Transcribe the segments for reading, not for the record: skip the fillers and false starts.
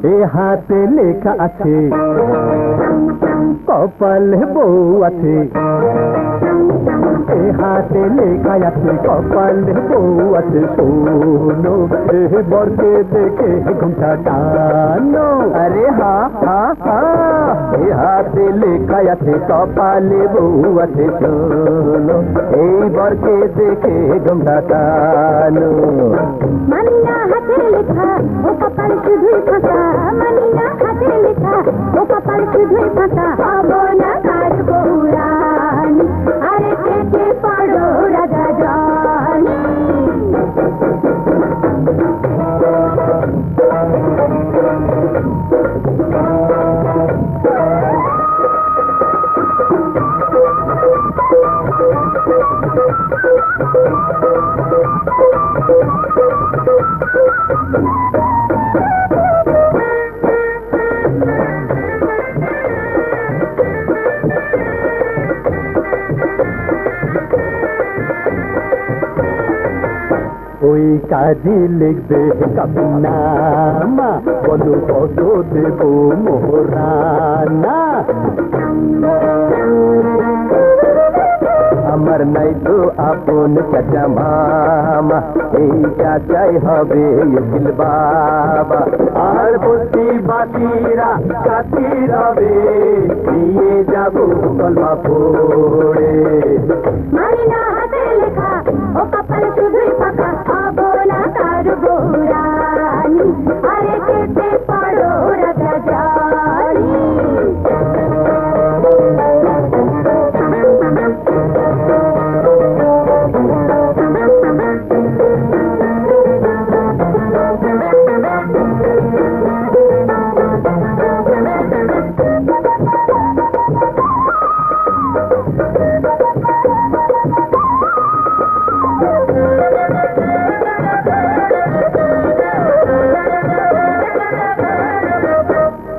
এ হাতে লেখা আছে কপালে বউ আছে, এ হাতে লেখা আছে কপালে বউ আছে। শোনো এ বরকে দেখে ঘুমটা টানো। আরে হা হা হা, এ হাতে লেখা আছে কপালে বউ আছে। শোনো এই বরকে দেখে ঘুমটা টানো। মানি না হাতে লেখা ও কপাল শুধুই ফাঁকা, মানি না হাতে লেখা ও কপাল শুধুই ফাঁকা। হবো না কার বউ রানী, আরে কেটে পড়ো রাজা জানি। ওই কাজে লিখবে কাবিনামা, বলো কত দেব মোহরানা। আমার নাই তো আপন চাচা মামা, এই চাচাই হবে উকিল বাবা। আর বস্তি বাসীরা কাতির হবে, নিয়ে যাবো কলমা পড়ে। মানি না হাতে লেখা ও কপাল শুধুই ফাঁকা। হবো না কার বউ রানী, আরে কেটে পড়ো রাজা জানি।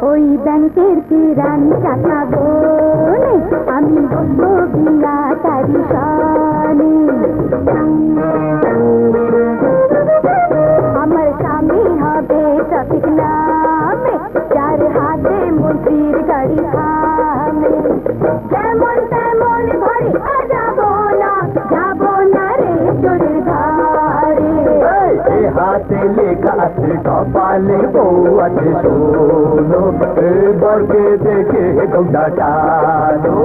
ওই ব্যাংকের কিরানি টাকা বলে আমি বসবো বিয়া তারি সনে। আমার স্বামী হবে ট্রাফিক নামে, যার হাতে মন্ত্রীর গাড়ি থামে। যেমন তেমন ঘরে যাবো না রে চোরের ঘরে। এ হাতে লেখা আছে কপালে বউ আছে। শোনো এ বরকে দেখে ঘুমটা টানো।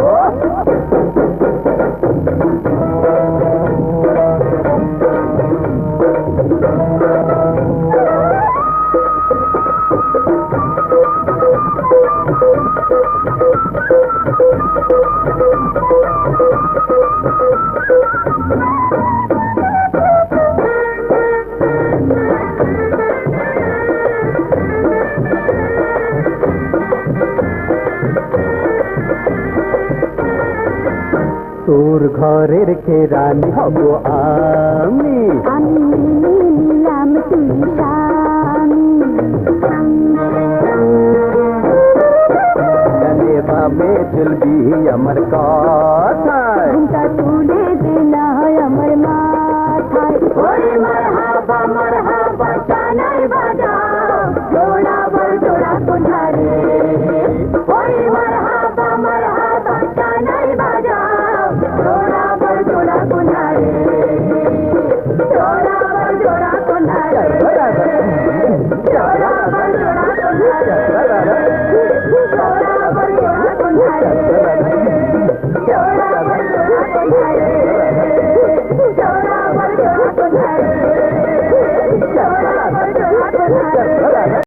তোর ঘরের কেরানি হব আমি, আমি মেনে নিলাম তুই স্বামী। ডানে বামে চলবি আমার কথা,